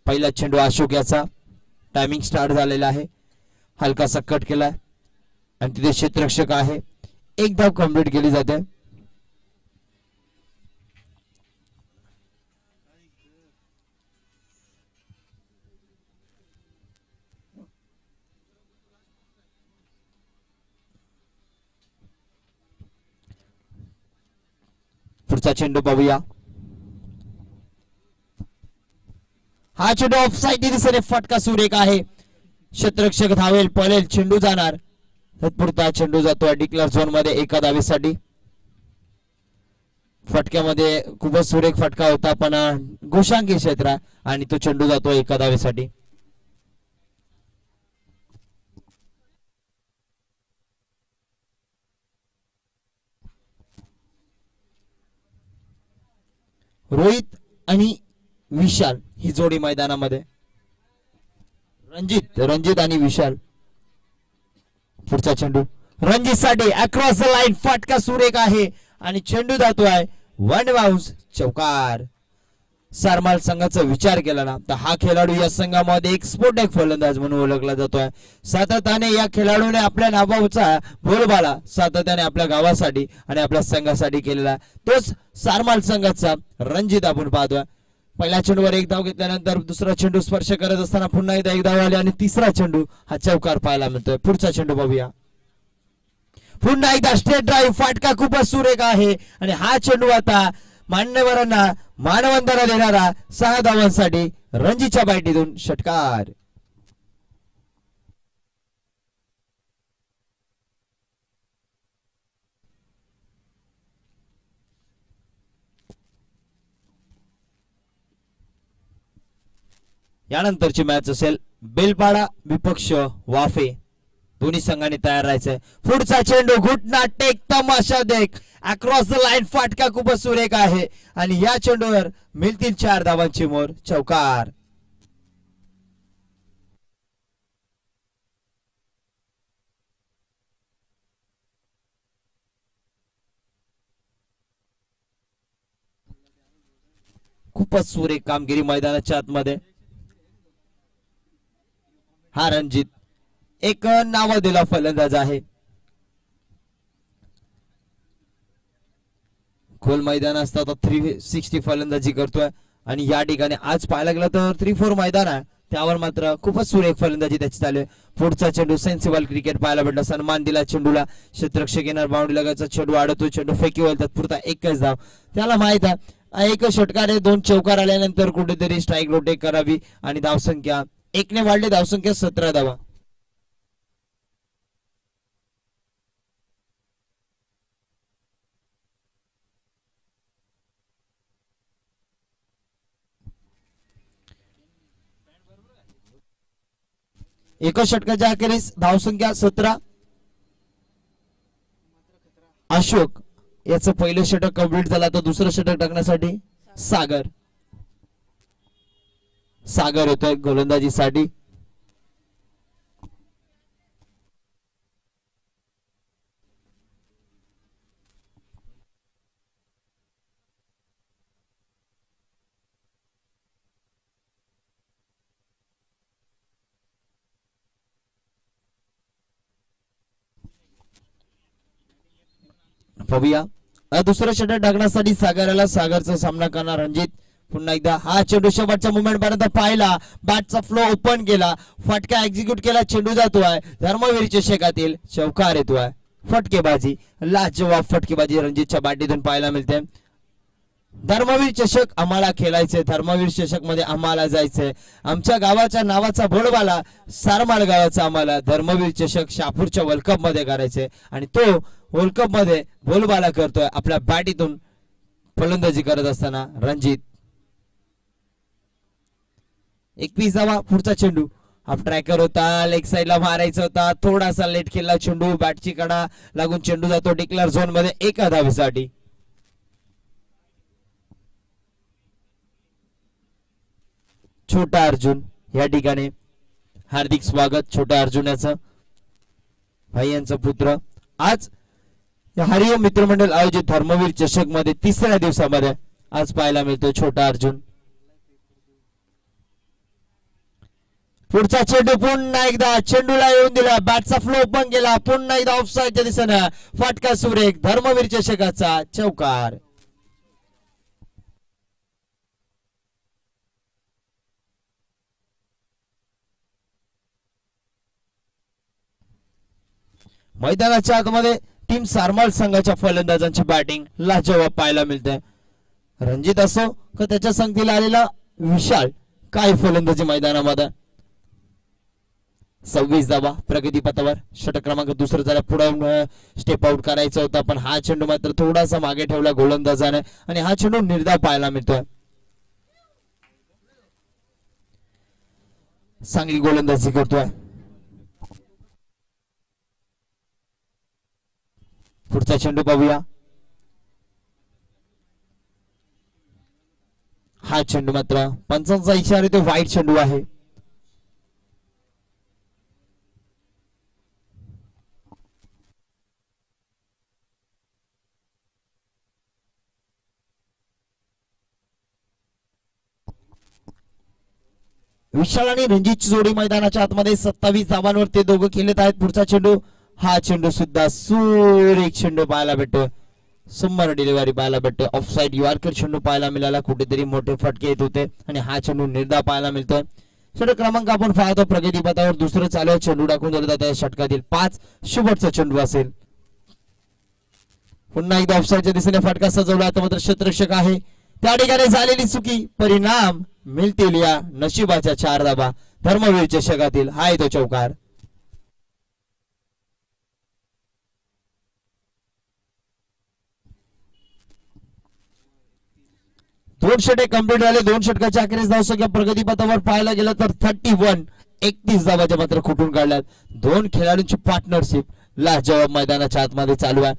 पहिला चेंडू अशोक याचा टायमिंग स्टार्ट झालेला आहे, हलकासा कट केलाय आणि तिथे क्षेत्ररक्षक आहे, एक धाव कंप्लीट केली जाते। पुढचा चेंडू पाहूया, हा चेंडू ऑफसाइड दिशेने फटका सुरेख आहे, क्षेत्ररक्षक धावेल पळेल, चेंडू जाणार, तत्पुरता चेंडू जातोय डिक्लेअर झोन मध्ये एका धावेसाठी। फटक्यामध्ये खूपच सुरेख फटका होता पण गोशांकी क्षेत्र आणि तो चेंडू जातोय एका धावेसाठी। रोहित आणि विशाल ही जोडी मैदानामध्ये, रणजित आणि विशाल। पुढचा चेंडू रणजित साठी अक्रॉस द लाईन, फटका सुरेख आहे आणि चेंडू जातोय वन बाउन्स, चौकार। सरमाल संघाचा विचार केला ना तर हा खेळाडू या संघामध्ये एक स्फोटक फलंदाज म्हणून ओळखला जातोय। सातत्याने या खेळाडूने आपल्या नावाचा बोलबाला सातत्याने आपल्या गावासाठी आणि आपल्या संघासाठी केलेला, तोच सरमाल संघाचा रणजित आपण पाहतोय। पहिल्या चेंडूवर एक धाव घेतल्यानंतर दुसरा चेंडू स्पर्श करत असताना पुन्हा एकदा एक धाव आली आणि तिसरा चेंडू हा चौकार पाहायला मिळतोय। पुढचा चेंडू पाहूया, पुन्हा एकदा स्ट्रेट ड्राईव्ह, फटका खूपच सुरेख आहे आणि हा चेंडू आता मान्यवरांना मानवंदना देणारा 6 धावांसाठी रणजीतच्या बॅटीतून षटकार। यानंतरची मॅच असेल बेलपाडा विपक्ष वाफे, दोन्ही संघांनी तयार राहायचंय। पुढचा चेंडू घुटना टेक तमाशा देख, अक्रॉस द लाईन, फटका खूपच सुरेख आहे आणि या चेंडूवर मिळतील 4 धावांची मोर, चौकार। खूपच सुरेख कामगिरी मैदानाच्या आतमध्ये। हा रणजित एक नावाजलेला फलंदाज आहे, खोल मैदान असतात 360 फलंदाजी करतोय आणि या ठिकाणी आज पाहायला गेलं तर 3-4 मैदान आहे, त्यावर मात्र खूपच सुरेख फलंदाजी त्याची चालू आहे। पुढचा चेंडू सेन्सिबल क्रिकेट पाहायला भेटला, सन्मान दिला चेंडूला, क्षेत्ररक्षक येणार, बाउंड्री लगायचा चेंडू अडतो, चेंडू फेकीवर तत्पुरता एकच धाव। त्याला माहित आहे एक षटकार आहे, 2 चौकार आल्यानंतर कुठेतरी स्ट्राईक रोटेट करावी आणि धावसंख्या 1 ने वाढली, धावसंख्या 17 धावा। एका षटकाच्या अखेरीस धावसंख्या 17। अशोक याचं पहिलं षटक कंप्लीट झाला तर दुसरं षटक टाकण्यासाठी सागर येतोय गोलंदाजीसाठी। पाहूया दुसरं षटक टाकण्यासाठी सागरचा सामना करणार रणजित। पुन्हा एकदा हा चेंडू शेवटच्या मुवमेंट पर्यंत पाहिला, बॅटचा फ्लो ओपन केला, फटका एक्झिक्यूट केला, चेंडू जातोय धर्मवीरच्या शेकातील, चौकार येतोय। फटकेबाजी, लाजवाब फटकेबाजी रणजितच्या बॅटीतून पाहायला मिळते। धर्मवीर चषक आम्हाला खेळायचंय, धर्मवीर चषक मध्ये आम्हाला जायचंय, आमच्या गावाच्या नावाचा बोलबाला सारमाल गावाचा आम्हाला धर्मवीर चषक शहापूरच्या वर्ल्ड कप मध्ये करायचंय आणि तो वर्ल्ड कप मध्ये बोलबाला करतोय आपल्या बॅटीतून फलंदाजी करत असताना रणजित। 21 धावा। पुढचा चेंडू हाफ ट्रॅकर होता, लेग साइडला मारायचा होता, थोडासा लेट खेळला चेंडू, बॅटची कडा लागून चेंडू जातो डिक्लेअर झोन मध्ये एका धावेसाठी। छोटा अर्जुन या ठिकाणी हार्दिक स्वागत छोटा अर्जुनाचं, भाई यांचा पुत्र। आज हरिओम मित्रमंडळ आयोजित धर्मवीर चषक मध्ये 3ऱ्या दिवसामध्ये आज पाहायला मिळतो छोटा अर्जुन। पुढचा चेंडू पुन्हा एकदा चेंडूला येऊन दिला, बॅटचा फ्लो पण गेला, पुन्हा एकदा ऑफसाईडच्या दिशेनं फटका सुरेख, धर्मवीर चषकाचा चौकार. मैदानाच्या आतमध्ये टीम सारमाल संघाच्या फलंदाजांची बॅटिंग लाजवाब पाहायला मिळते. रणजित असो का त्याच्या संगतीला आलेला विशाल, काय फलंदाजी मैदानामध्ये. 26 धावा प्रगतीपथावर. षटक क्रमांक दुसरं झाला, पुढे स्टेप आउट करायचा होता पण हा चेंडू मात्र थोडासा मागे ठेवला गोलंदाजाने आणि हा चेंडू निर्धाव पाहायला मिळतोय. चांगली गोलंदाजी करतोय. पुढचा चेंडू पाहूया. हा चेंडू मात्र पंचांचा इशारा तो वाईट चेंडू आहे. विशाल आणि रणजितची जोडी मैदानाच्या आतमध्ये 27 धावांवर ते दोघं खेळत आहेत. पुढचा चेंडू, हा चेंडू सुद्धा सुरेख चेंडू पाहायला भेटतो, सुंदर डिलिव्हरी पाहायला भेटते. ऑफसाईड यॉर्कर चेंडू पाहायला मिळाला, कुठेतरी मोठे फटके येत होते आणि हा चेंडू निर्धाव पाहायला मिळतोय. षटक क्रमांक आपण पाहतो प्रगतीपथावर दुसरं चालू आहे. चेंडू टाकून दिला जात आहे. षटकातील 5 शेवटचा चेंडू असेल. पुन्हा एकदा ऑफसाईडच्या दिशेने फटका सजवला, आता मात्र क्षेत्ररक्षक आहे त्या ठिकाणी झालेली चुकी, परिणाम मिळतील या नशिबाच्या 4 धावा. धर्मवीर चषकातील हा आहे तो चौकार. दोन षटके कंप्लीट झाले. 2 षटकाच्या अखेरीस धावसंख्या प्रगतीपथावर पाहायला गेलं तर 31 धावाच्या मात्र खुटून काढल्यात. 2 खेळाडूंची पार्टनरशिप लाजवाब मैदानाच्या आतमध्ये चालू आहे.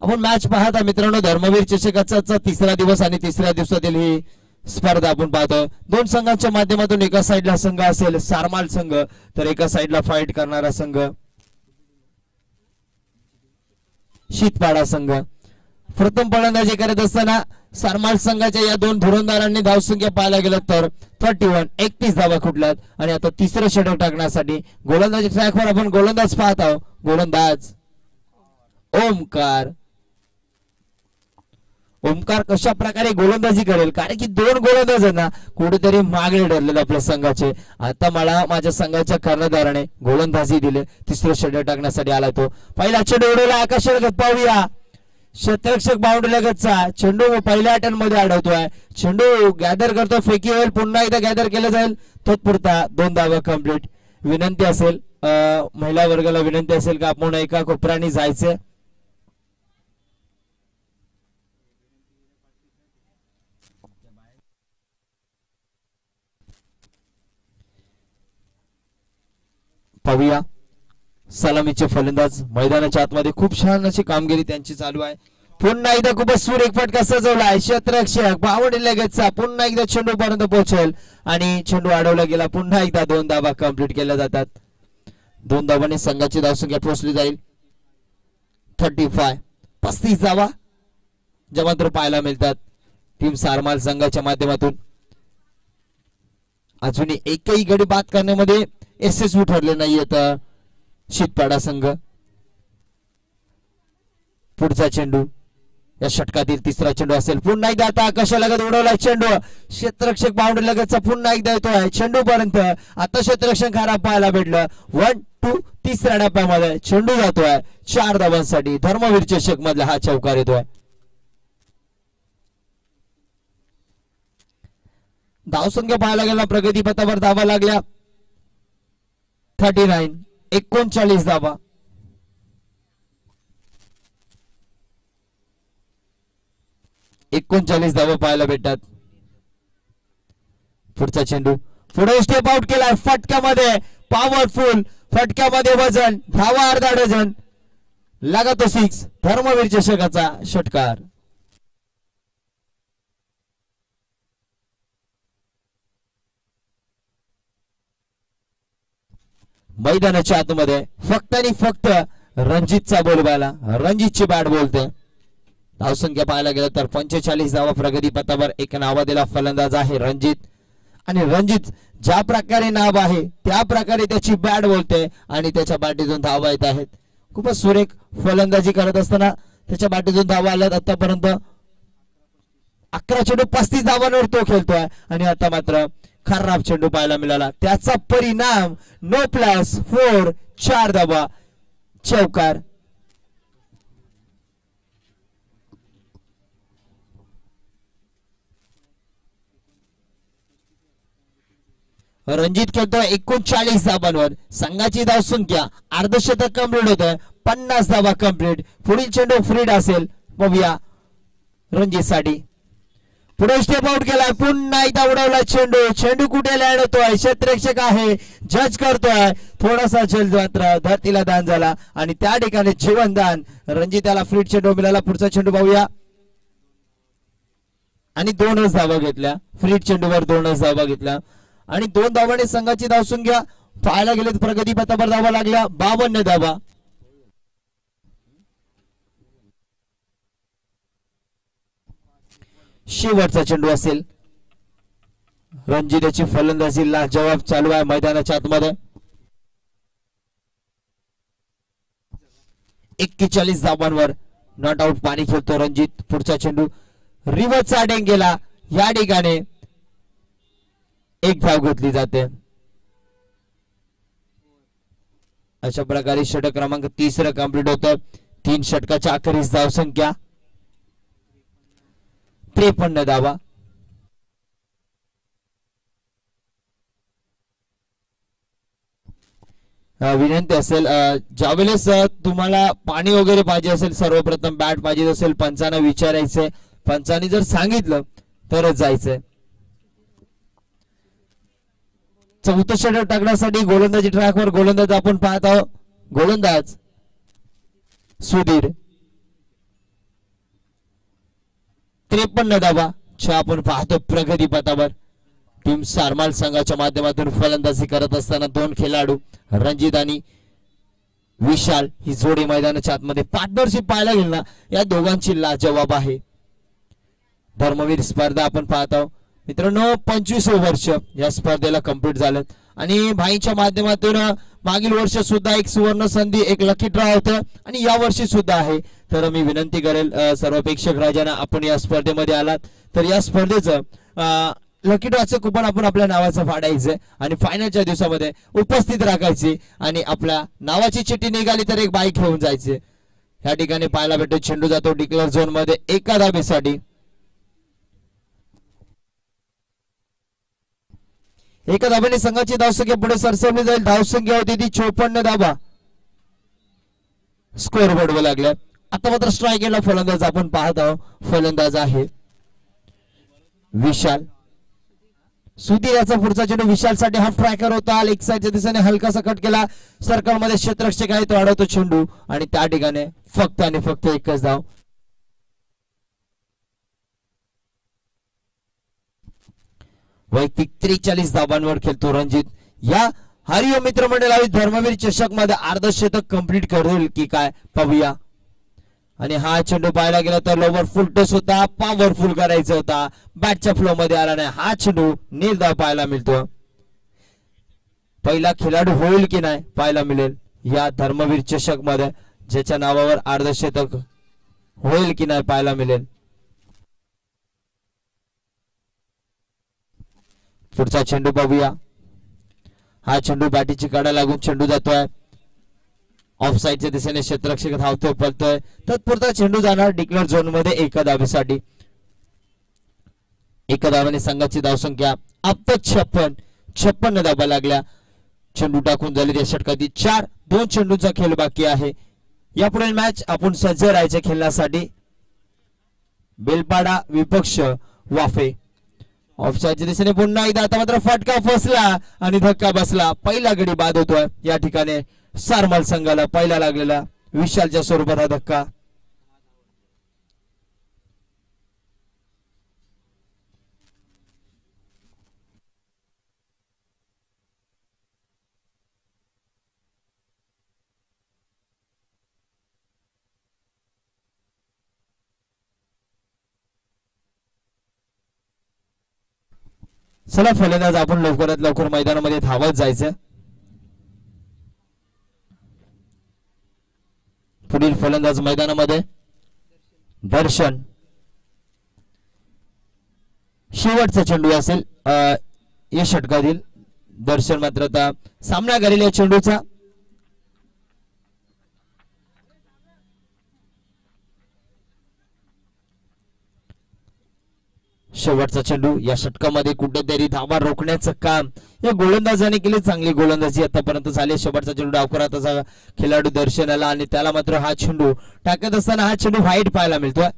आपण मॅच पाहता मित्रांनो, धर्मवीर चषकाचा तिसरा दिवस आणि तिसऱ्या दिवसातील ही स्पर्धा आपण पाहतोय. 2 संघांच्या माध्यमातून एका साईडला संघ असेल सारमाल संघ, तर एका साईडला फाईट करणारा संघ शीतपाडा संघ. प्रथम फलंदाजी करत असताना सारमाल संघाच्या या 2 धुरंदारांनी धावसंख्या पाहायला गेलं तर 31 धावा खुटल्यात आणि आता तिसरं षटक टाकण्यासाठी गोलंदाजी ट्रॅकवर आपण गोलंदाज पाहत आहोत. गोलंदाज ओमकार. ओमकार कशा प्रकारे गोलंदाजी करेल, कारण की 2 गोलंदाजांना कुठेतरी मागे ठरलेले आपल्या संघाचे. आता मला माझ्या संघाच्या कर्णधाराने गोलंदाजी दिले, तिसरं षटक टाकण्यासाठी आला तो. पहिला चेंडू उडवला आकाशात, पाहूया क्षेत्ररक्षक बाउंड्री लगतचा चेंडू पहिल्या अटेम्प्ट मध्ये अडवतोय. चेंडू गॅदर करतो, फेकी होईल, पुन्हा एकदा गॅदर केलं जाईल, तत्पुरता 2 धावा कंप्लीट. विनंती असेल महिला वर्गाला विनंती असेल का आपण एका कोपऱ्याने जायचं. पाहूया सलामीचे फलंदाज मैदानाच्या आतमध्ये खूप छान अशी कामगिरी त्यांची चालू आहे. पुन्हा एकदा खूपच सुरेख फटका सजवलाय. क्षेत्ररक्षक बाउंड्री लगतचा पुन्हा एकदा चेंडू पर्यंत पोहोचेल आणि चेंडू अडवला गेला. पुन्हा एकदा 2 धावा कंप्लीट केल्या जातात. 2 धावांनी संघाची धावसंख्या पोहोचली जाईल 35 धावा ज्या मात्र पाहायला मिळतात टीम सारमाल संघाच्या माध्यमातून. अजूनही एकही गडी बाद करण्यामध्ये यशस्वी ठरले नाहीयेत शीतपाडा संघ. पुढचा चेंडू या षटकातील तिसरा चेंडू असेल. पुन्हा एकदा आता आकाशाला लगत उडवला चेंडू, क्षेत्ररक्षक बाउंड्री लगतचा पुन्हा एकदा येतोय चेंडू पर्यंत. आता क्षेत्ररक्षक खराब पाहायला भेटलं. 1-2 तिसऱ्या डब्यामध्ये चेंडू जातोय 4 धावांसाठी. धर्मवीर चषक मधला हा चौकार येतोय. धावसंख्या पाहायला गेला प्रगतीपथावर धावा लागल्या 39 धावा. एकोणचाळीस धावा पाहायला भेटतात. पुढचा चेंडू पुढे स्टेप आउट केलाय फटक्यामध्ये, पॉवरफुल फटक्यामध्ये वजन, धावा अर्धा डझन, लागतो 6. धर्मवीर चषकाचा षटकार. मैदानाच्या आतमध्ये फक्त आणि फक्त रणजितचा बोलबाला, रणजितची बॅट बोलते. धावसंख्या पाहायला गेलं तर 45 धावा प्रगतीपथावर. एक नावादिला फलंदाज आहे रणजित आणि रणजित ज्या प्रकारे नाव आहे त्या प्रकारे त्याची बॅट बोलते आणि त्याच्या बॅटीतून धावा येत आहेत. खूपच सुरेख फलंदाजी करत असताना त्याच्या बॅटीतून धावा आल्यात. आतापर्यंत 11 चेंडू 35 धावांवर तो खेळतोय आणि आता मात्र खराब चेंडू पाहायला मिळाला. त्याचा परिणाम नो प्लस 4, 4 धावा, चौकार. रणजित खेळतोय 39 धावांवर. संघाची धावसंख्या अर्धशतक कंप्लीट होत आहे. 50 धावा कंप्लीट. पुढील चेंडू फ्रीड असेल. बघूया रणजित साठी. पुढे स्टेप आउट केलाय. पुन्हा एकदा उडवला चेंडू. चेंडू कुठे लँड होतोय. क्षेत्ररक्षक आहे, जज करतोय. थोडासा चेंडू मात्र धरतीला दान झाला आणि त्या ठिकाणी जीवनदान. रणजित याला फ्रीड चेंडू मिळाला. पुढचा चेंडू पाहूया आणि 2च धावा घेतल्या. फ्रीड चेंडूवर 2च धावा घेतल्या आणि 2 धावांनी संघाची धावसंख्या पाहायला गेले तर प्रगती पथावर धावा लागल्या 52 धावा. शेवटचा चेंडू असेल. रणजित याची फलंदाजी जवाब चालू आहे मैदानाच्या आतमध्ये. 41 धावांवर नॉट आउट पाणी खेळतो रणजित. पुढचा चेंडू रिव्हर्सचा डेंग गेला. या ठिकाणी 1 धाव घेतली जाते. अशा प्रकारे षटक क्रमांक 30 कंप्लीट होतं. 3 षटकाच्या अखेरीस धावसंख्या 53 धावा. विनंती असेल ज्यावेळेस तुम्हाला पाणी वगैरे पाहिजे असेल सर्वप्रथम बॅट पाहिजे असेल पंचांना विचारायचंय. पंचांनी जर सांगितलं तरच जायचंय. चौथं षटक टाकण्यासाठी गोलंदाजी ट्रॅकवर गोलंदाज आपण पाहत आहोत. गोलंदाज सुधीर. 53 धावा आपण पाहतो प्रगती पथावर. टीम सारमाल संघाच्या माध्यमातून फलंदाजी करत असताना 2 खेळाडू रणजित आणि विशाल ही जोडी मैदानाच्या आतमध्ये पार्टनरशिप पाहायला गेली ना, या दोघांची लाजवाब आहे. धर्मवीर स्पर्धा आपण पाहत आहोत मित्रांनो. 25 वर्ष या स्पर्धेला कंप्लीट झालं आणि भाईच्या माध्यमातून मागील वर्ष सुद्धा एक सुवर्ण संधी, एक लकी ड्रॉ होतं आणि या वर्षी सुद्धा आहे. तर मी विनंती करेल सर्व प्रेक्षक राजांना, आपण या स्पर्धेमध्ये आलात तर या स्पर्धेचं लकी ड्रॉचं कुपन आपण आपल्या नावाचं फाडायचं आणि फायनलच्या दिवसामध्ये उपस्थित राखायची आणि आपल्या नावाची चिठ्ठी निघाली तर एक बाईक घेऊन जायचे. या ठिकाणी पाहायला भेटतो चेंडू जातो डिक्लेअर झोन मध्ये एका धावेसाठी. एका धावेने संघाची धावसंख्या पुढे सरसवली जाईल. धावसंख्या होती ती 54 धावा स्कोर बोर्डवर लागल्या. आता मात्र स्ट्राईक केला फलंदाज आपण पाहत आहोत. फलंदाज आहे विशाल. सुधीर याचा पुढचा चेंडू विशाल साठी हाफ ट्रॅकर होता. लेग साइडच्या दिशेने हलकासा कट केला. सर्कल मध्ये क्षेत्ररक्षक आहे तो अडवतो चेंडू आणि त्या ठिकाणी फक्त आणि फक्त एकच धाव. वैयक्तिक 43 धावांवर खेळतो रणजित. या हरिओम मित्रमंडळावी धर्मवीर चषक मध्ये अर्धशतक कंप्लीट करेल की काय पाहूया. आणि हा चेंडू पाहायला गेला तर लोवर फुल टच होता, पॉवरफुल करायचा होता, बॅटच्या फ्लो मध्ये आला नाही. हा चेंडू निर्धाव पाहायला मिळतो. पहिला खेळाडू होईल की नाही पाहायला मिळेल या धर्मवीर चषक मध्ये, ज्याच्या नावावर अर्धशतक होईल की नाही पाहायला मिळेल. पुढचा चेंडू पाहूया. हा चेंडू बॅटीची कडा लागून चेंडू जातोय ऑफ साइडच्या दिशेने. क्षेत्ररक्षक धावतोय पळतोय. तत्पुरता चेंडू जाणार डिक्लेअर झोन मध्ये एका धावेसाठी. एका धावेने संघाची धावसंख्या आता 56 धावा लागल्या. चेंडू टाकून झाली त्या षटकातील 4. 2 चेंडूंचा खेळ बाकी आहे. यापुढे मॅच आपण सज्ज राहायचे खेळण्यासाठी. बेलपाडा विपक्ष वाफे. ऑफसाइडच्या दिशेने पुन्हा एकदा. आता मात्र फटका फसला आणि धक्का बसला. पहिला गडी बाद होतोय या ठिकाणी. सारमाल संघाला पहिला लागलेला विशालच्या स्वरूपात हा धक्का. चला फलंदाज आपण लवकरात लवकर मैदानामध्ये धावत जायचं. पुढील फलंदाज मैदानामध्ये दर्शन. शेवटचा चेंडू असेल या षटकातील. दर्शन मात्र आता सामना करेल या चेंडूचा. शेवटचा चेंडू या षटकामध्ये कुठेतरी धावा रोखण्याचं काम या गोलंदाजाने केले. चांगली गोलंदाजी आतापर्यंत झाली. शेवटचा चेंडू डावखुराचा खेळाडू दर्शन आला आणि त्याला मात्र हा चेंडू टाकत असताना हा चेंडू व्हाईट पाहायला मिळतोय.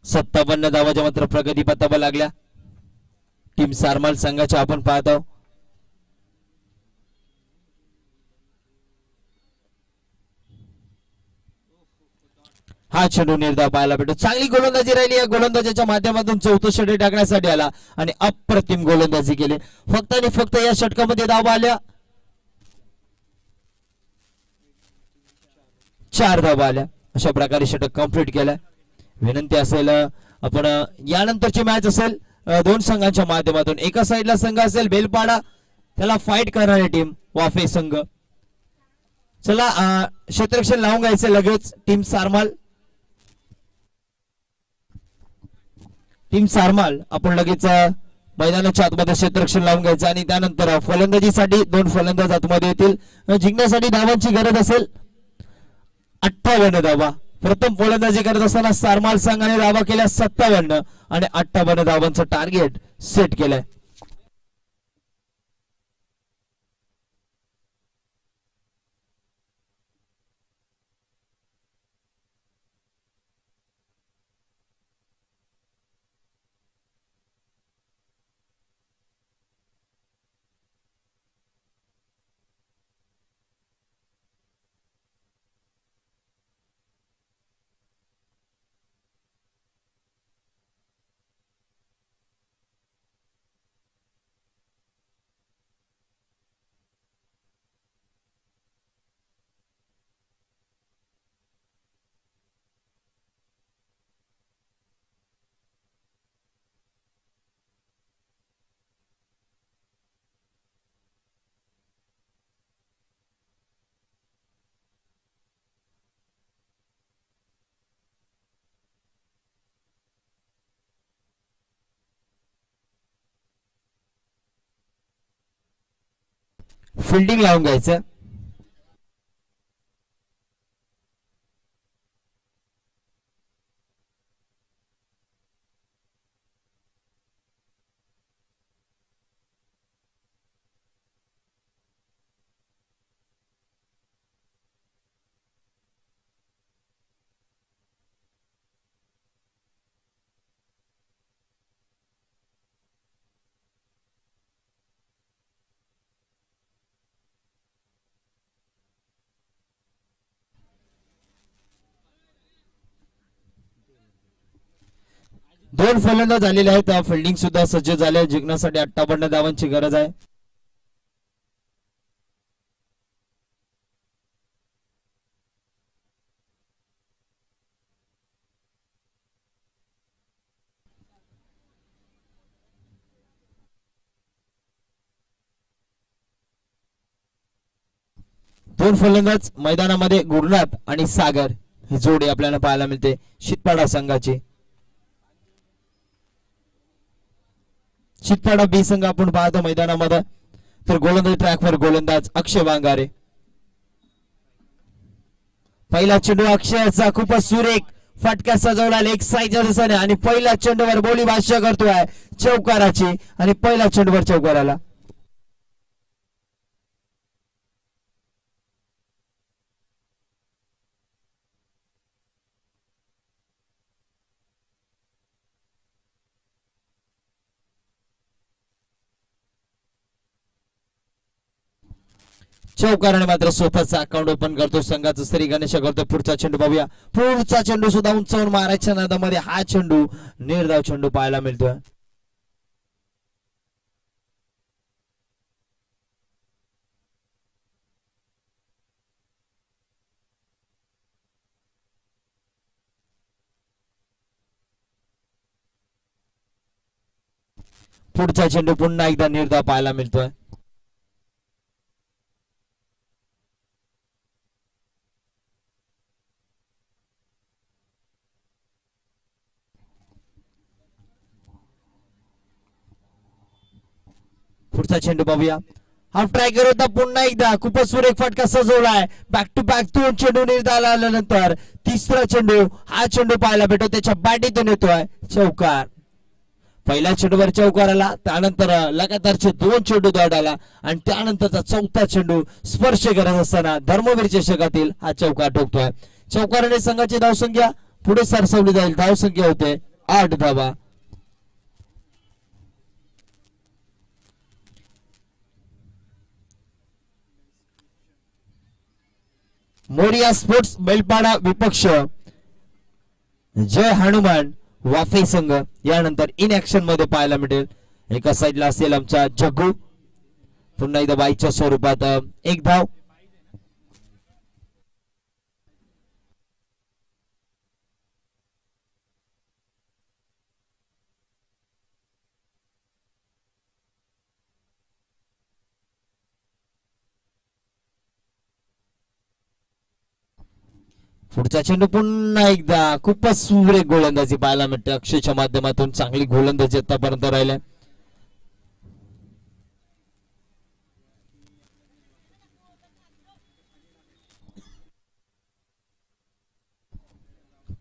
57 धावाच्या मात्र प्रगती पथावर लागल्या टीम सारमाल संघाच्या. आपण पाहत आहोत हा चेंडू निर्धाव पाहायला भेटतो. चांगली गोलंदाजी राहिली. या गोलंदाजीच्या माध्यमातून चौथं षटक टाकण्यासाठी आला आणि अप्रतिम गोलंदाजी केली. फक्त आणि फक्त या षटकामध्ये धावा आल्या 4 धावा आल्या. अशा प्रकारे षटक कंप्लीट केलं. विनंती असेल आपण यानंतरची मॅच असेल दोन संघांच्या माध्यमातून. एका साईडला संघ असेल बेलपाडा, त्याला फाईट करणारी टीम वाफे संघ. चला क्षेत्ररक्षण लावून घ्यायचं लगेच. टीम सारमाल आपण लगेच मैदानाच्या आतमध्ये क्षेत्ररक्षण लावून घ्यायचं आणि त्यानंतर फलंदाजीसाठी 2 फलंदाज आतमध्ये येतील. जिंकण्यासाठी धावांची गरज असेल 58 धावा. प्रथम फलंदाजी करत असताना सारमाल संघाने धावा केल्या 57 आणि 58 धावांचं टार्गेट सेट केलंय. फिल्डिंग लावून घ्यायचं. दोन फलंदाज झालेले आहेत. फिल्डिंग सुद्धा सज्ज झाले. जिंकण्यासाठी 58 धावांची गरज आहे. दोन फलंदाज मैदानामध्ये गुरुनाथ आणि सागर ही जोडी आपल्याला पाहायला मिळते शितपाडा संघाची. शितपाडा बी संघ आपण पाहतो मैदानामध्ये. तर गोलंदाज ट्रॅकवर गोलंदाज अक्षय वांगारे. पहिला चेंडू अक्षयचा खूपच सुरेख फटका सजवला लेग साईडच्या दिशेने आणि पहिल्या चेंडूवर बोली भाष्य करतोय चौकाराची आणि पहिल्या चेंडूवर चौकार आला. चौकाराने मात्र स्वतःचा अकाउंट ओपन करतो संघाचं. श्री गणेश करतो. पुढचा चेंडू पाहूया. पुढचा चेंडू सुद्धा उंचावून मारायच्या नादामध्ये हा चेंडू निर्धाव चेंडू पाहायला मिळतोय. पुढचा चेंडू पुन्हा एकदा निर्धाव पाहायला मिळतोय. पुढचा चेंडू पाहूया. हाफ ट्रॅकर होता पुन्हा एकदा खूपच सुरेख फटका सजवलाय. बॅक टू बॅक 2 चेंडू निर्धाव आल्यानंतर तिसरा चेंडू हा चेंडू पाहायला भेटतो त्याच्या बॅटीतून येतोय चौकार. पहिल्या चेंडूवर चौकार आला, त्यानंतर लगातारचे 2 चेंडू दौड आला आणि त्यानंतरचा चौथा चेंडू स्पर्श करत असताना धर्मवीर चषकातील हा चौकार ठोकतोय. चौकाराने संघाची धावसंख्या पुढे सरसवली जाईल. धावसंख्या होते 8 धावा. मोरिया स्पोर्ट्स बेलपाडा विपक्ष जय हनुमान वाफे संघ यानंतर इन ऍक्शन मध्ये पाहायला मिळेल. एका साइडला असेल आमचा जग्गू, पुन्हा एकदा बाईच्या स्वरूपात 1 धाव. पुढचा चेंडू पुन्हा एकदा खूपच सुरेख गोलंदाजी पाहायला मिळते. अक्षयच्या माध्यमातून चांगली गोलंदाजी आतापर्यंत राहिल्या.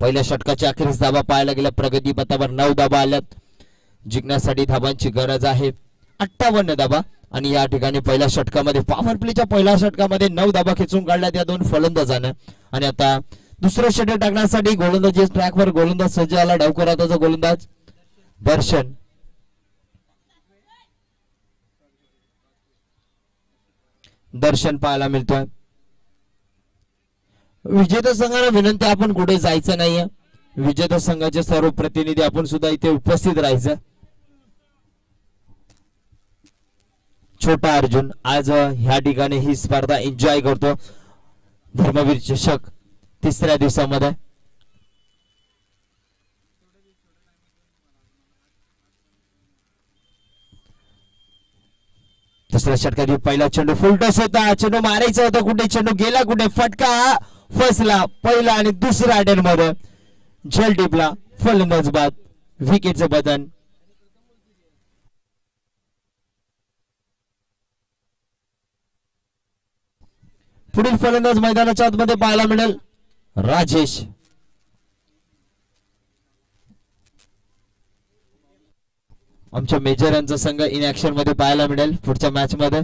पहिल्या षटकाच्या अखेरीस धाबा पाहायला गेल्या. प्रगती पथावर 9 धाबा आल्यात. जिंकण्यासाठी धाबांची गरज आहे 58 धाबा आणि या ठिकाणी पहिल्या षटकामध्ये पॉवर प्लेच्या पहिल्या षटकामध्ये 9 धाबा खेचून काढल्यात या 2 फलंदाजांना. आणि आता दुसरं षटक टाकण्यासाठी गोलंदाजी ट्रॅकवर गोलंदाज सज्ज आला. डावखुराचा गोलंदाज दर्शन. दर्शन पाहायला मिळतोय. विजेता संघाला विनंती आपण कुठे जायचं नाहीये. विजेता संघाचे सर्व प्रतिनिधी आपण सुद्धा इथे उपस्थित राहायचं. छोटा अर्जुन आज ह्या ठिकाणी ही स्पर्धा एन्जॉय करतो. धर्मवीर चषक तिसऱ्या दिवसामध्ये. दुसऱ्या षटकात पहिला चेंडू फुलटॉस होता. चेंडू मारायचा होता कुठे, चेंडू गेला कुठे, फटका फसला. पहिला आणि दुसऱ्या अटेम्प्ट मध्ये झेल टिपला. फलंदाज बाद. विकेटचं बटन. पुढील फलंदाज मैदानाच्या आतमध्ये पाहायला मिळेल राजेश. आमच्या मेजर यांचा संघ इन ऍक्शन मध्ये पाहायला मिळेल पुढच्या मॅच मध्ये.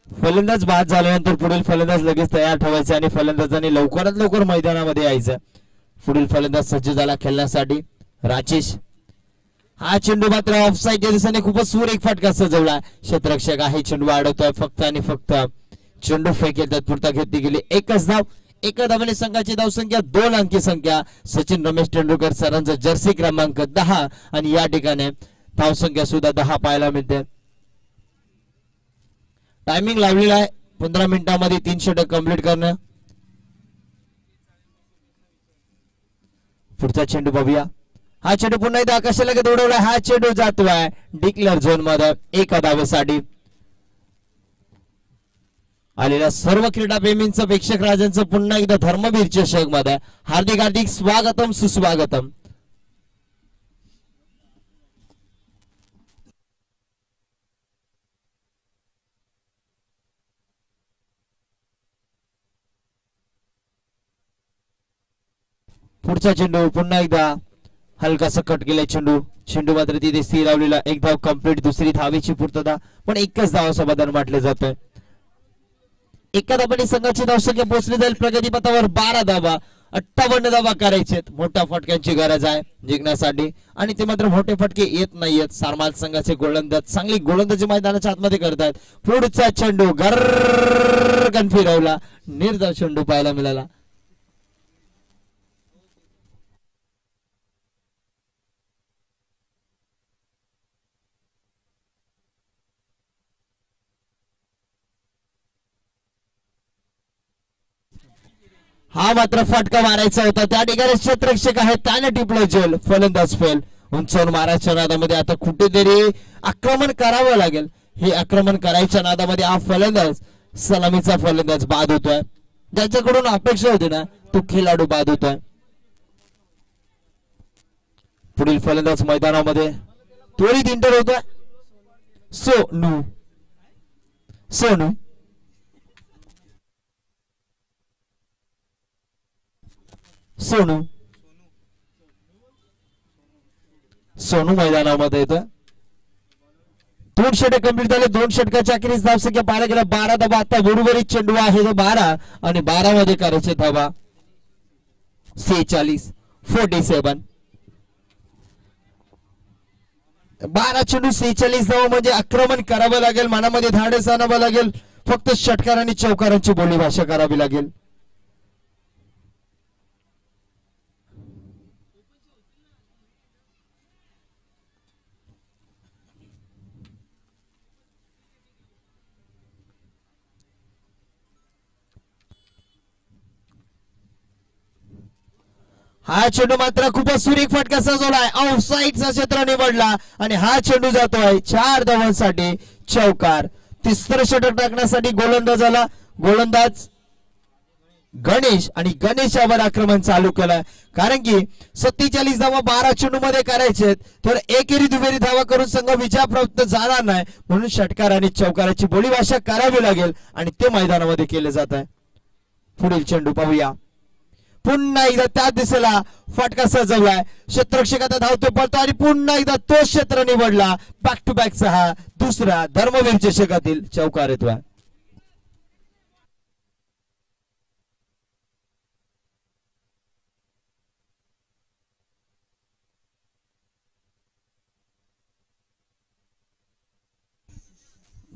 फलंदाज बाद झाल्यानंतर पुढील फलंदाज लगेच तयार ठेवायचे आणि फलंदाजांनी लवकरात लवकर मैदानामध्ये यायचं. पुढील फलंदाज सज्ज झाला खेळण्यासाठी राजेश. हा चेंडू मात्र ऑफसाईडच्या दिशेने खूपच सुरेख फटका सजवला. क्षेत्ररक्षक आहे चेंडू अडवतोय फक्त आणि फक्त. चेंडू फेक येतात पुरता घेतली गेली. एकच धाव. एका धावाने संघाची धावसंख्या 2 अंकी संख्या. सचिन रमेश तेंडुलकर सरांचा जर्सी क्रमांक 10 आणि या ठिकाणी धावसंख्या सुद्धा 10 पाहायला मिळते. टायमिंग लावलेला आहे 15 मिनिटांमध्ये 3 षटक कंप्लीट करणं. पुढचा चेंडू बघूया. हा चेंडू पुन्हा एकदा आकाशाला उडवला. हा चेंडू जातोय डिक्लेअर झोन मध्ये. एका धावेसाठी आलेल्या सर्व क्रीडाप्रेमींचं प्रेक्षक राजांचं पुन्हा एकदा धर्मवीर चषक मध्ये हार्दिक हार्दिक स्वागतम सुस्वागतम. पुढचा चेंडू पुन्हा एकदा हलकासा कट केलाय चेंडू. चेंडू मात्र तिथे स्थिर लावलेला. 1 धाव कंप्लीट. दुसरी धावेची पूर्तता पण एकच धावाचं बदल म्हटले जातोय. एका धावाने संघाची धावसंख्या पोहोचली जाईल प्रगती पथावर 12 धावा. 58 धावा करायचेत. मोठ्या फटक्यांची गरज आहे जिंकण्यासाठी आणि ते मात्र मोठे फटके येत नाहीयेत. सारमाल संघाचे गोलंदाज चांगली गोलंदाजी मैदानाच्या आतमध्ये करतात. पुढचा चेंडू गरकन फिरवला. निर्धाव चेंडू पाहायला मिळाला. हा मात्र फटका मारायचा होता, त्या ठिकाणी क्षेत्ररक्षक आहे त्याने टिपलं झेल, फलंदाज फेल. उंचावून मारायच्या नादामध्ये आता कुठेतरी आक्रमण करावं लागेल. हे आक्रमण करायच्या नादामध्ये हा फलंदाज, सलामीचा फलंदाज बाद होतोय. ज्याच्याकडून अपेक्षा होती ना तो खेळाडू बाद होतोय. पुढील फलंदाज मैदानामध्ये त्वरित इंटर होतोय. सोनू सोनू सोनू सोनू मैदानामध्ये येतोय. 2 षटक कंप्लीट झाले. 2 षटकाच्या अखेरीस धावसंख्या पाहायला गेला 12 धावा. आता बरोबरीत चेंडू आहे 12 आणि 12 मध्ये करायचे धावा 46 47. 12 चेंडू 46 धावा म्हणजे आक्रमण करावं लागेल, मनामध्ये धाडस आणावं लागेल. फक्त षटकार आणि चौकारांची बोलीभाषा करावी लागेल. हा चेंडू मात्र खूपच सुरेख फटका सजवलाय, ऑफसाईडचा क्षेत्र निवडला आणि हा चेंडू जातोय 4 धावांसाठी चौकार. तिसरं षटक टाकण्यासाठी गोलंदाजाला गोलंदाज गणेश आणि गणेश यावर आक्रमण चालू केलं, कारण की 47 धावा 12 चेंडू मध्ये करायचे तर एकेरी दुहेरी धावा करून संघ विजयाप्राप्त जाणार नाही, म्हणून षटकार आणि चौकाराची बोलीभाषा करावी लागेल आणि ते मैदानामध्ये केले जात आहे. पुढील चेंडू पाहूया. पुन्हा एकदा त्या दिशेला फटका सजवलाय, क्षेत्ररक्षक आता धावतो पळतो आणि पुन्हा एकदा तो क्षेत्र निवडला. बॅक टू बॅक 6 दुसरा धर्मवीर चषकातील चौकार येतोय.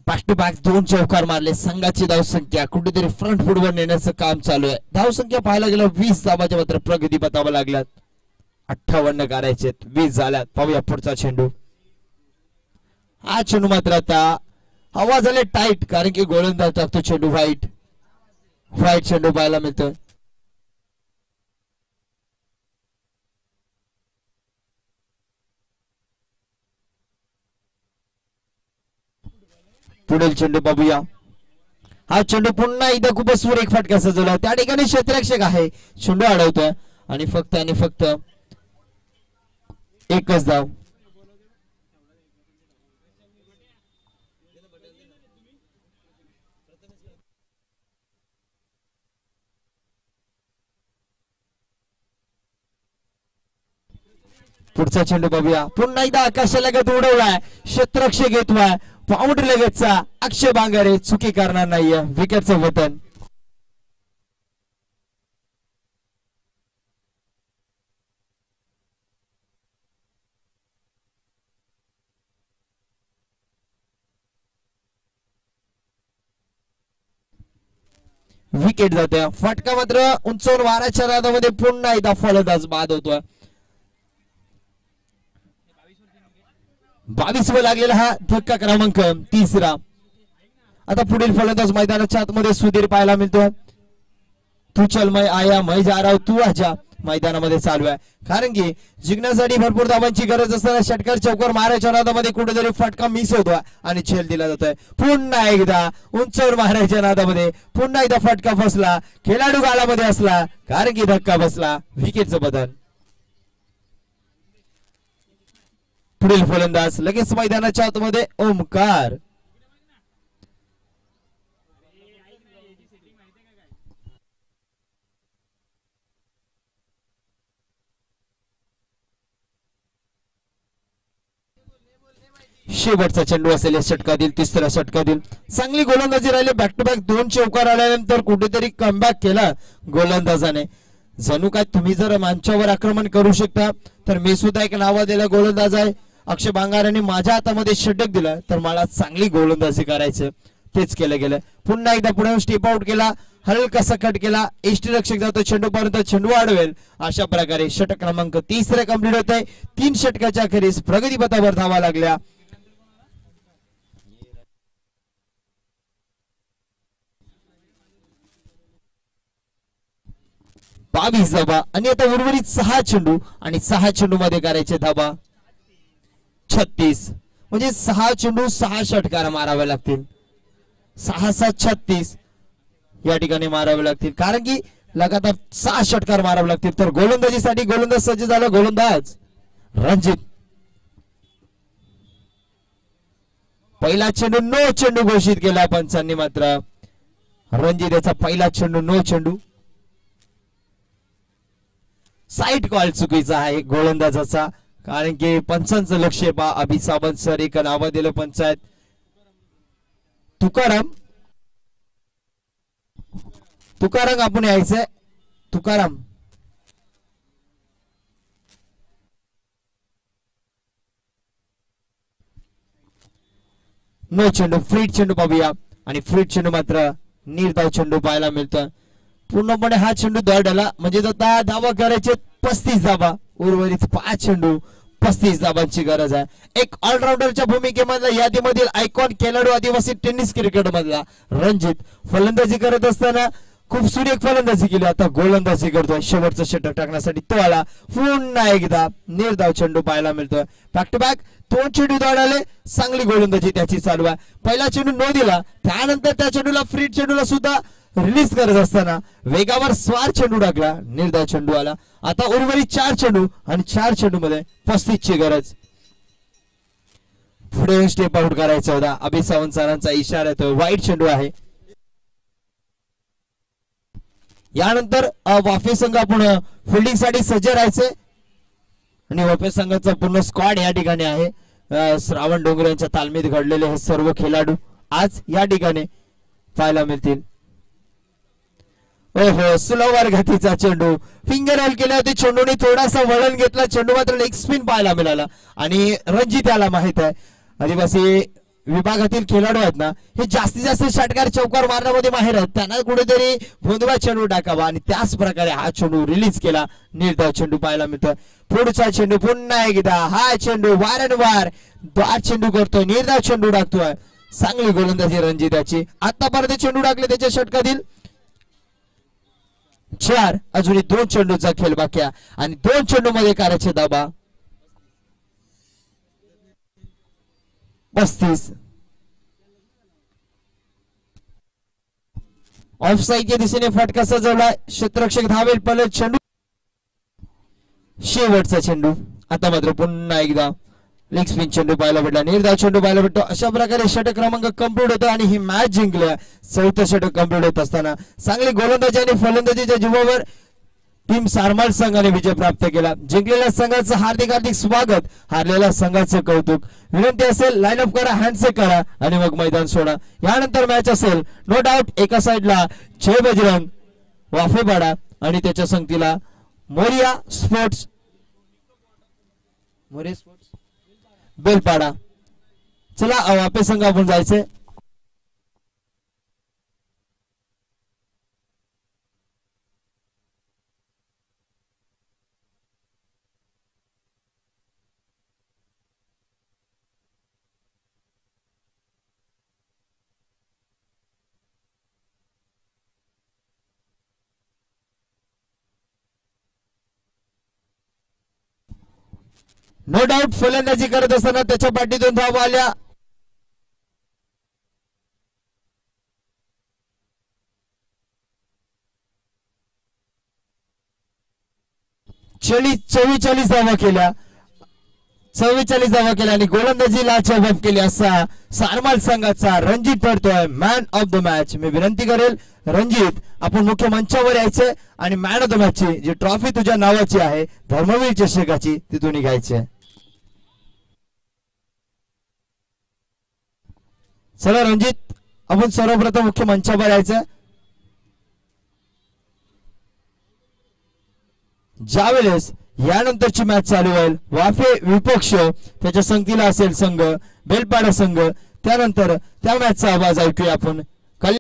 बॅक टू बॅक 2 चौकार मारले. संघाची धावसंख्या कुठेतरी फ्रंट फुटवर नेण्याचं काम चालू आहे. धावसंख्या पाहायला गेलं 20 धावाच्या मात्र प्रगती पथावा लागल्यात. 58 करायचे 20 झाल्यात. पाहूया पुढचा चेंडू. हा चेंडू मात्र आता हवा झाले टाईट, कारण की गोलंदाज टाकतो चेंडू व्हाईट. व्हाईट चेंडू पाहायला मिळतोय. पुढील चेंडू पाहूया. हा चेंडू पुन्हा एकदा खूपच सुरेख फटका सजवला, त्या ठिकाणी क्षेत्ररक्षक आहे, चेंडू अडवतोय आणि फक्त एकच धाव. पुढचा चेंडू पाहूया. पुन्हा एकदा आकाशाला लगत उडवलाय, क्षेत्ररक्षक घेतोय बाउंड्री लगतचा. अक्षय बांगारे चुकी करणार नाहीये, विकेटचं वतन. विकेट जाते. फटका मात्र उंचावून वाराच्या नादामध्ये पुन्हा एकदा फलंदाज बाद होतोय. 22 वर लागलेला हा धक्का क्रमांक 3. आता पुढील फलंदाज मैदानाच्या आतमध्ये सुधीर पाहायला मिळतोय. तू चल मै आया मै जा रहा तू आजा मैदानामध्ये चालू आहे, कारण की जिंकण्यासाठी भरपूर धावांची गरज असताना षटकार चौकार मारायच्या नादामध्ये कुठेतरी फटका मिस होतोय आणि झेल दिला जातोय. पुन्हा एकदा उंचावर मारायच्या नादामध्ये पुन्हा एकदा फटका फसला, खेळाडू गालामध्ये असला, कारण की धक्का बसला. विकेटचं बदल. पुढील फलंदाज लगेच मैदानाच्या आतमध्ये ओमकार. शेवटचा चेंडू असेल या षटकातील, तिसऱ्या षटकातील. चांगली गोलंदाजी राहिली, बॅक टू बॅक 2 चौकार आल्यानंतर कुठेतरी कमबॅक केला गोलंदाजाने. जणू काय तुम्ही जर मंचावर आक्रमण करू शकता तर मी सुद्धा एक नावाजलेला गोलंदाज आहे, अक्षय बांगारांनी माझ्या हातामध्ये षटक दिलं तर मला चांगली गोलंदाजी करायचं, तेच केलं गेलं. पुन्हा एकदा पुढे स्टेप आउट केला, हलकासा कट केला, यष्टीरक्षक जातो चेंडू पर्यंत, चेंडू अडवेल. अशा प्रकारे षटक क्रमांक 3 कंप्लीट होत आहे. 3 षटकाच्या अखेरीस प्रगतीपथावर धावा लागल्या. 22 धाबा आणि आता उर्वरित 6 चेंडू आणि 6 चेंडू मध्ये करायचे धाबा 36 म्हणजे 6 चेंडू 6 षटकार मारावे लागतील 6-7-36 या ठिकाणी मारावे लागतील कारण की लगातार 6 षटकार मारावे लागतील तर गोलंदाजीसाठी गोलंदाज सज्ज झाला गोलंदाज रणजित पहिला चेंडू नो चेंडू घोषित केला पंचांनी मात्र रणजित याचा पहिला चेंडू नो चेंडू साईड कॉल चुकीचा आहे गोलंदाजाचा कारण की पंचांचं लक्ष पा अभि सावंत सर एक नाव दिलं पंचायत तुकाराम आपण यायचंय तुकाराम नो चेंडू फ्रीड चेंडू पाहूया आणि फ्रीड चेंडू मात्र निर्धाव चेंडू पाहायला मिळतोय पूर्णपणे हा चेंडू दौडाला म्हणजे आता धावा करायचे 35 धावा उर्वरित 5 चेंडू 35 धावांची गरज आहे एक ऑलराऊंडरच्या भूमिकेमधला यादीमधील आयकॉन खेळाडू आदिवासी टेनिस क्रिकेट मधला रणजित फलंदाजी करत असताना खूप सुरेख फलंदाजी केली आता गोलंदाजी करतोय शेवटचं षटक टाकण्यासाठी तो आला पुन्हा एकदा निर्धाव चेंडू पाहायला मिळतोय बॅक टू बॅक 2 चेंडू दौडाले चांगली गोलंदाजी त्याची चालू आहे पहिला चेंडू नो दिला त्यानंतर त्या चेंडूला फ्रीड चेंडूला सुद्धा रिलीज करत असताना वेगावर स्वार चेंडू टाकला निर्धाव चेंडू आला आता उर्वरित 4 चेंडू आणि 4 चेंडू मध्ये 35 ची गरज पुढे स्टेप आउट करायचा होता अभि सावंत सरांचा इशारा येतो वाईट चेंडू आहे यानंतर वाफे संघ आपण फिल्डिंग साठी सज्ज राहायचे आणि वाफे संघाचा पूर्ण स्क्वॉड या ठिकाणी आहे श्रावण डोंगरे यांच्या तालमीत घडलेले हे सर्व खेळाडू आज या ठिकाणी पाहायला मिळतील ओहो स्लोवर गतीचा चेंडू फिंगर रोल केला होते चेंडूने थोडासा वळण घेतला चेंडू मात्र लेग स्पिन पाहायला मिळाला आणि रणजित याला माहित आहे आदिवासी विभागातील खेळाडू आहेत ना हे जास्तीत जास्त षटकार चौकार मारण्यामध्ये माहिर आहेत त्यांना कुठेतरी भोंदवा चेंडू टाकावा आणि त्याच प्रकारे हा चेंडू रिलीज केला निर्धाव चेंडू पाहायला मिळतोय पुढचा चेंडू पुन्हा एकदा हा चेंडू वारंवार 2 चेंडू करतोय निर्धाव चेंडू टाकतोय चांगली गोलंदाजी रणजिताची आतापर्यंत चेंडू टाकले त्याच्या षटकातील 4 अजूनही 2 चेंडूचा खेळ बाकी आणि 2 चेंडू मध्ये करायचे धाबा 35 ऑफसाईडच्या दिशेने फटका सजवला क्षेत्ररक्षक धावेल पलट चेंडू शेवटचा चेंडू आता मात्र पुन्हा एकदा लेग स्पिन चेंडू पाहायला भेटला निर्धाव चेंडू पाहायला भेटतो अशा प्रकारे षटक क्रमांक कंप्लीट होतो आणि ही मॅच जिंकल्या 4थं षटक कंप्लीट होत असताना चांगली गोलंदाजी आणि फलंदाजीच्या जीवावर टीम सारमाल संघाने विजय प्राप्त केला जिंकलेल्या संघाचं हार्दिक स्वागत हारलेल्या संघाचं कौतुक विनंती असेल लाईन अप करा हँडशेक करा आणि मग मैदान सोडा यानंतर मॅच असेल नो डाऊट एका साइडला जय बजरंग वाफेपाडा आणि त्याच्या संगतीला मोरिया स्पोर्ट्स बेलपाडा चला वाफे संघ आपण जायचंय नो डाऊट फलंदाजी करत असताना त्याच्या पाठीतून धावा आल्या चव्वेचाळीस धावा केल्या 44 धावा केल्या आणि गोलंदाजीला जबाब केली असा सारमाल संघाचा रणजित ठरतोय मॅन ऑफ द मॅच मी विनंती करेल रणजित आपण मुख्य मंचावर यायचंय आणि मॅन ऑफ द मॅच ची जी ट्रॉफी तुझ्या नावाची आहे धर्मवीर चषकाची ती तू निघायची चला रणजित आपण सर्वप्रथम मुख्य मंचावर यायचं ज्यावेळेस यानंतरची मॅच चालू होईल वाफे विपक्ष त्याच्या संगतीला असेल संघ बेलपाडा संघ त्यानंतर त्या मॅचचा आवाज ऐकूया आपण